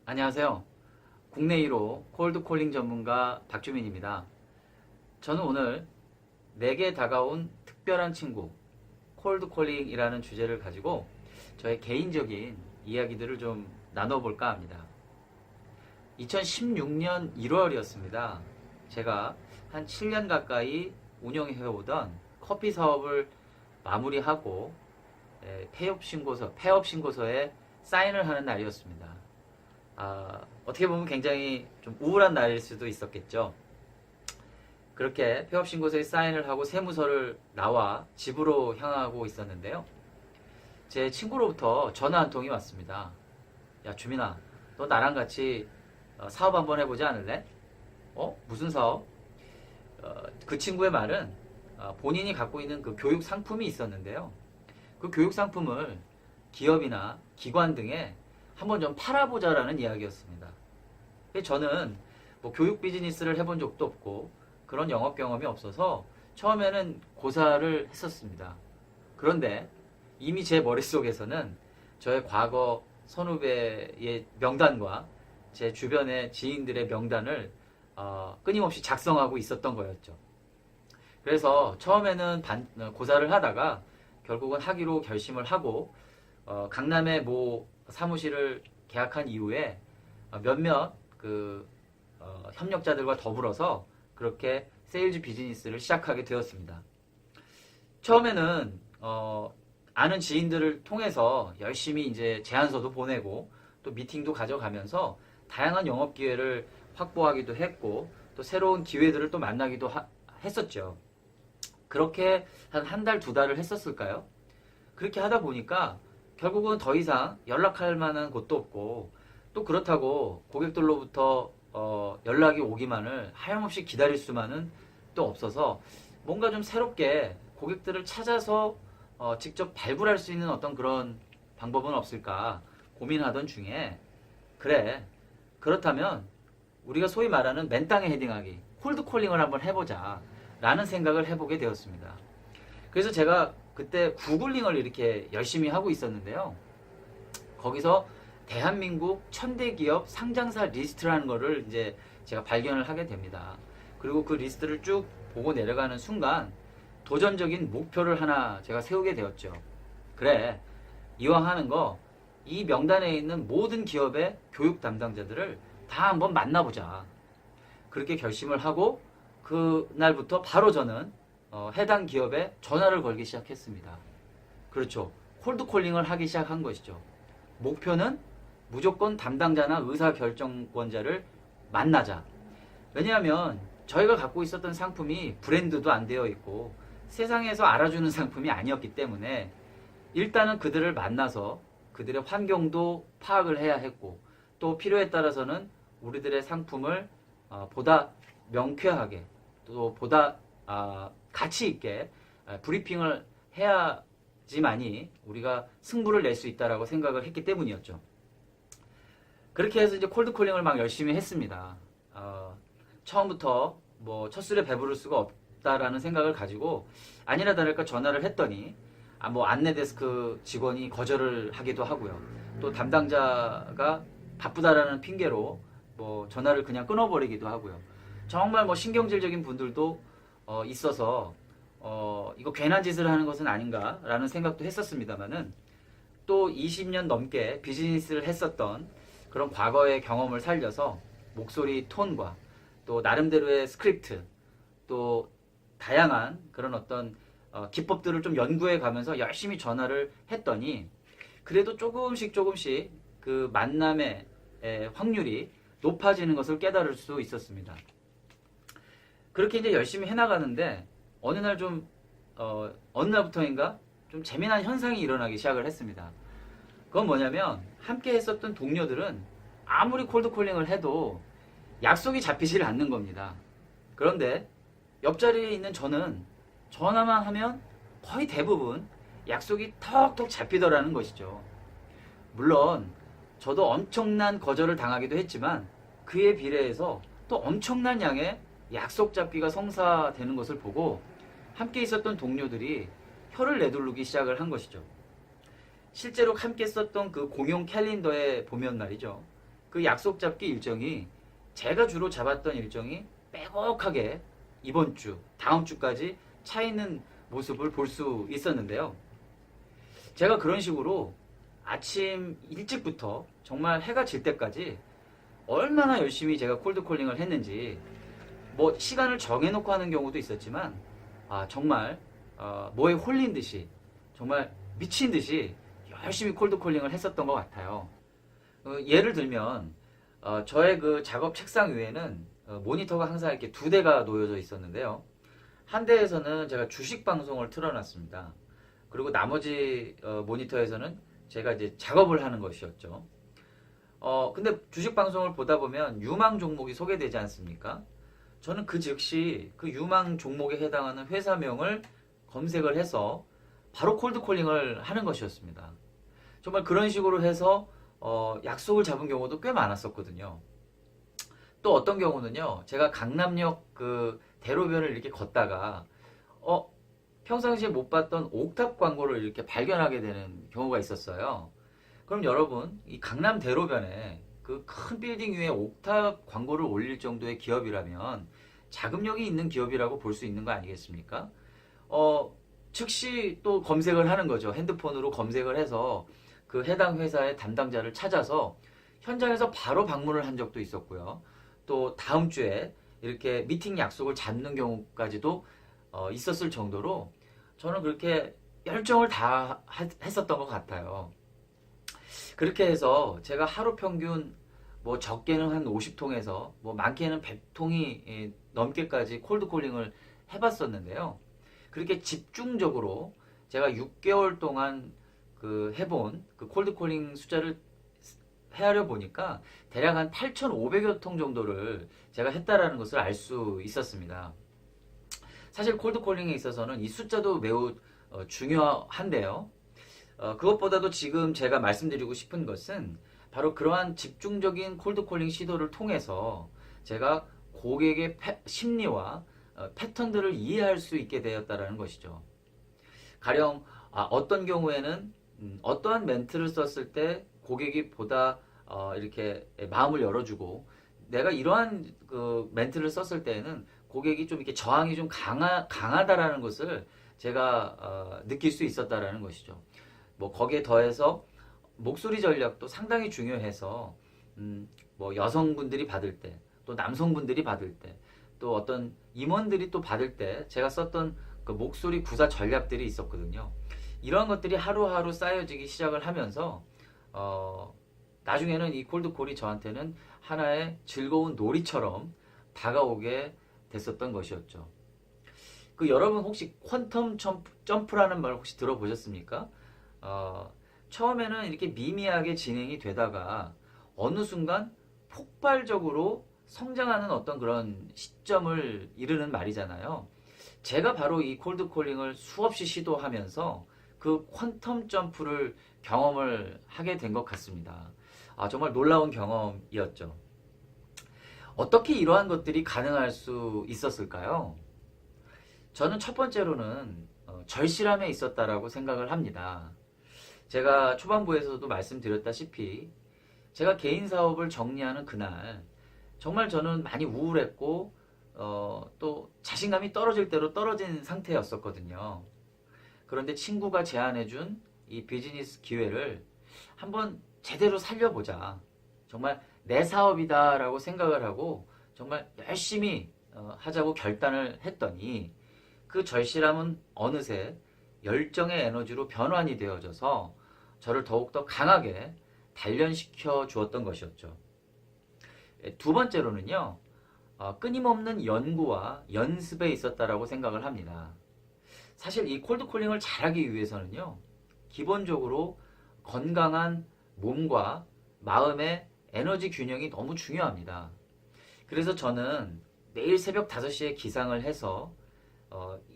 안녕하세요. 국내 1호 콜드콜링 전문가 박주민입니다. 저는 오늘 내게 다가온 특별한 친구 콜드콜링이라는 주제를 가지고 저의 개인적인 이야기들을 좀 나눠볼까 합니다. 2016년 1월이었습니다. 제가 한 7년 가까이 운영해오던 커피 사업을 마무리하고 폐업 신고서에 사인을 하는 날이었습니다. 어떻게 보면 굉장히 좀 우울한 날일 수도 있었겠죠. 그렇게 폐업 신고서에 사인을 하고 세무서를 나와 집으로 향하고 있었는데요. 제 친구로부터 전화 한 통이 왔습니다. 야, 주민아, 너 나랑 같이 사업 한번 해보지 않을래? 무슨 사업? 그 친구의 말은 본인이 갖고 있는 그 교육 상품이 있었는데요. 그 교육 상품을 기업이나 기관 등에 한번 좀 팔아보자라는 이야기였습니다. 저는 뭐 교육 비즈니스를 해본 적도 없고 그런 영업 경험이 없어서 처음에는 고사를 했었습니다. 그런데 이미 제 머릿속에서는 저의 과거 선후배의 명단과 제 주변의 지인들의 명단을 끊임없이 작성하고 있었던 거였죠. 그래서 처음에는 고사를 하다가 결국은 하기로 결심을 하고 강남의 모 사무실을 계약한 이후에 몇몇 협력자들과 더불어서 그렇게 세일즈 비즈니스를 시작하게 되었습니다. 처음에는 아는 지인들을 통해서 열심히 이제 제안서도 보내고 또 미팅도 가져가면서 다양한 영업 기회를 확보하기도 했고 또 새로운 기회들을 또 만나기도 했었죠. 그렇게 한 달, 두 달을 했었을까요? 그렇게 하다 보니까 결국은 더 이상 연락할 만한 곳도 없고 또 그렇다고 고객들로부터 연락이 오기만을 하염없이 기다릴 수만은 또 없어서 뭔가 좀 새롭게 고객들을 찾아서 직접 발굴할 수 있는 어떤 그런 방법은 없을까 고민하던 중에 그래, 그렇다면 우리가 소위 말하는 맨땅에 헤딩하기, 콜드콜링을 한번 해보자 라는 생각을 해보게 되었습니다. 그래서 제가 그때 구글링을 이렇게 열심히 하고 있었는데요. 거기서 대한민국 1000대 기업 상장사 리스트라는 거를 이제 제가 발견을 하게 됩니다. 그리고 그 리스트를 쭉 보고 내려가는 순간 도전적인 목표를 하나 제가 세우게 되었죠. 그래, 이왕 하는 거 이 명단에 있는 모든 기업의 교육 담당자들을 다 한번 만나보자. 그렇게 결심을 하고 그날부터 바로 저는 해당 기업에 전화를 걸기 시작했습니다. 그렇죠. 콜드콜링을 하기 시작한 것이죠. 목표는 무조건 담당자나 의사결정권자를 만나자. 왜냐하면 저희가 갖고 있었던 상품이 브랜드도 안 되어 있고 세상에서 알아주는 상품이 아니었기 때문에 일단은 그들을 만나서 그들의 환경도 파악을 해야 했고 또 필요에 따라서는 우리들의 상품을 보다 명쾌하게 또 보다 가치 있게 브리핑을 해야지만이 우리가 승부를 낼 수 있다라고 생각을 했기 때문이었죠. 그렇게 해서 이제 콜드콜링을 막 열심히 했습니다. 처음부터 뭐 첫술에 배부를 수가 없다라는 생각을 가지고 아니나 다를까 전화를 했더니 뭐 안내데스크 직원이 거절을 하기도 하고요. 또 담당자가 바쁘다라는 핑계로 뭐 전화를 그냥 끊어버리기도 하고요. 정말 뭐 신경질적인 분들도 있어서 이거 괜한 짓을 하는 것은 아닌가라는 생각도 했었습니다만은 또 20년 넘게 비즈니스를 했었던 그런 과거의 경험을 살려서 목소리 톤과 또 나름대로의 스크립트 또 다양한 그런 어떤 기법들을 좀 연구해 가면서 열심히 전화를 했더니 그래도 조금씩 그 만남의 확률이 높아지는 것을 깨달을 수 있었습니다. 그렇게 이제 열심히 해나가는데 어느 날부터인가 좀 재미난 현상이 일어나기 시작을 했습니다. 그건 뭐냐면 함께 했었던 동료들은 아무리 콜드콜링을 해도 약속이 잡히질 않는 겁니다. 그런데 옆자리에 있는 저는 전화만 하면 거의 대부분 약속이 턱턱 잡히더라는 것이죠. 물론 저도 엄청난 거절을 당하기도 했지만 그에 비례해서 또 엄청난 양의 약속 잡기가 성사되는 것을 보고 함께 있었던 동료들이 혀를 내두르기 시작을 한 것이죠. 실제로 함께 썼던 그 공용 캘린더에 보면 말이죠. 그 약속 잡기 일정이 제가 주로 잡았던 일정이 빼곡하게 이번 주, 다음 주까지 차 있는 모습을 볼 수 있었는데요. 제가 그런 식으로 아침 일찍부터 정말 해가 질 때까지 얼마나 열심히 제가 콜드콜링을 했는지, 뭐 시간을 정해놓고 하는 경우도 있었지만 정말 뭐에 홀린 듯이, 정말 미친 듯이 열심히 콜드콜링을 했었던 것 같아요. 예를 들면 저의 그 작업 책상 위에는 모니터가 항상 이렇게 두 대가 놓여져 있었는데요. 한 대에서는 제가 주식 방송을 틀어놨습니다. 그리고 나머지 모니터에서는 제가 이제 작업을 하는 것이었죠. 근데 주식 방송을 보다 보면 유망 종목이 소개되지 않습니까? 저는 그 즉시 그 유망 종목에 해당하는 회사명을 검색을 해서 바로 콜드콜링을 하는 것이었습니다. 정말 그런 식으로 해서 약속을 잡은 경우도 꽤 많았었거든요. 또 어떤 경우는요, 제가 강남역 그 대로변을 이렇게 걷다가 평상시에 못 봤던 옥탑 광고를 이렇게 발견하게 되는 경우가 있었어요. 그럼 여러분, 이 강남 대로변에 그 큰 빌딩 위에 옥탑 광고를 올릴 정도의 기업이라면 자금력이 있는 기업이라고 볼 수 있는 거 아니겠습니까? 즉시 또 검색을 하는 거죠. 핸드폰으로 검색을 해서 그 해당 회사의 담당자를 찾아서 현장에서 바로 방문을 한 적도 있었고요. 또 다음 주에 이렇게 미팅 약속을 잡는 경우까지도 있었을 정도로 저는 그렇게 열정을 다 했었던 것 같아요. 그렇게 해서 제가 하루 평균 뭐 적게는 한 50통에서 뭐 많게는 100통이 넘게까지 콜드콜링을 해봤었는데요. 그렇게 집중적으로 제가 6개월 동안 그 해본 그 콜드콜링 숫자를 헤아려 보니까 대략 한 8,500여 통 정도를 제가 했다라는 것을 알 수 있었습니다. 사실 콜드콜링에 있어서는 이 숫자도 매우 중요한데요. 그것보다도 지금 제가 말씀드리고 싶은 것은 바로 그러한 집중적인 콜드콜링 시도를 통해서 제가 고객의 심리와 패턴들을 이해할 수 있게 되었다는 것이죠. 가령 어떤 경우에는 어떠한 멘트를 썼을 때 고객이 보다 이렇게 마음을 열어주고, 내가 이러한 그 멘트를 썼을 때에는 고객이 좀 이렇게 저항이 좀 강하다라는 것을 제가 느낄 수 있었다라는 것이죠. 뭐 거기에 더해서 목소리 전략도 상당히 중요해서 뭐 여성분들이 받을 때, 또 남성분들이 받을 때, 또 어떤 임원들이 또 받을 때 제가 썼던 그 목소리 구사 전략들이 있었거든요. 이러한 것들이 하루하루 쌓여지기 시작을 하면서 나중에는 이 콜드콜이 저한테는 하나의 즐거운 놀이처럼 다가오게 됐었던 것이었죠. 그 여러분 혹시 퀀텀 점프라는 말 혹시 들어보셨습니까? 처음에는 이렇게 미미하게 진행이 되다가 어느 순간 폭발적으로 성장하는 어떤 그런 시점을 이르는 말이잖아요. 제가 바로 이 콜드콜링을 수없이 시도하면서 그 퀀텀 점프를 경험을 하게 된 것 같습니다. 정말 놀라운 경험이었죠. 어떻게 이러한 것들이 가능할 수 있었을까요? 저는 첫 번째로는 절실함에 있었다라고 생각을 합니다. 제가 초반부에서도 말씀드렸다시피 제가 개인 사업을 정리하는 그날 정말 저는 많이 우울했고 또 자신감이 떨어질 대로 떨어진 상태였었거든요. 그런데 친구가 제안해준 이 비즈니스 기회를 한번 제대로 살려보자. 정말 내 사업이다라고 생각을 하고 정말 열심히 하자고 결단을 했더니 그 절실함은 어느새 열정의 에너지로 변환이 되어져서 저를 더욱더 강하게 단련시켜 주었던 것이었죠. 두 번째로는요, 끊임없는 연구와 연습에 있었다라고 생각을 합니다. 사실 이 콜드콜링을 잘하기 위해서는요, 기본적으로 건강한 몸과 마음의 에너지 균형이 너무 중요합니다. 그래서 저는 매일 새벽 5시에 기상을 해서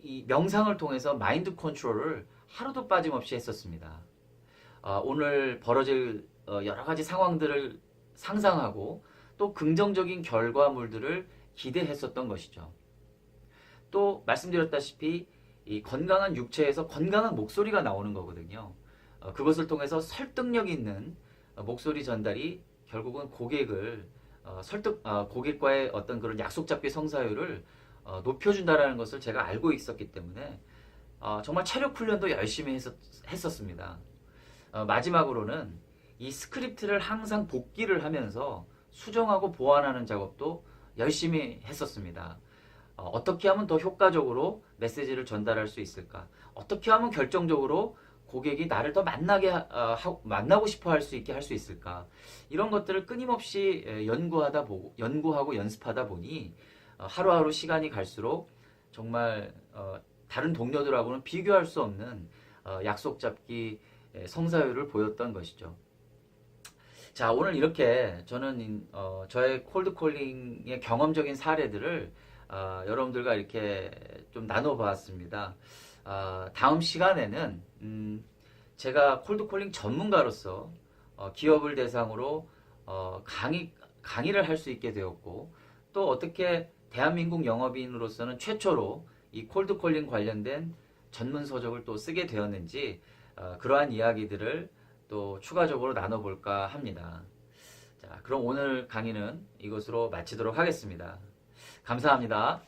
이 명상을 통해서 마인드 컨트롤을 하루도 빠짐없이 했었습니다. 오늘 벌어질 여러 가지 상황들을 상상하고 또 긍정적인 결과물들을 기대했었던 것이죠. 또 말씀드렸다시피 이 건강한 육체에서 건강한 목소리가 나오는 거거든요. 그것을 통해서 설득력 있는 목소리 전달이 결국은 고객을 고객과의 어떤 그런 약속 잡기 성사율을 높여준다라는 것을 제가 알고 있었기 때문에 정말 체력 훈련도 열심히 했었습니다. 마지막으로는 이 스크립트를 항상 복기를 하면서 수정하고 보완하는 작업도 열심히 했었습니다. 어떻게 하면 더 효과적으로 메시지를 전달할 수 있을까? 어떻게 하면 결정적으로 고객이 나를 더 만나고 싶어 할 수 있게 할 수 있을까? 이런 것들을 끊임없이 연구하고 연습하다 보니 하루하루 시간이 갈수록 정말 다른 동료들하고는 비교할 수 없는 약속 잡기 성사율을 보였던 것이죠. 자, 오늘 이렇게 저는 저의 콜드콜링의 경험적인 사례들을 여러분들과 이렇게 좀 나눠봤습니다. 다음 시간에는 제가 콜드콜링 전문가로서 기업을 대상으로 강의를 할 수 있게 되었고, 또 어떻게 대한민국 영업인으로서는 최초로 이 콜드콜링 관련된 전문 서적을 또 쓰게 되었는지 그러한 이야기들을 또 추가적으로 나눠볼까 합니다. 자, 그럼 오늘 강의는 이것으로 마치도록 하겠습니다. 감사합니다.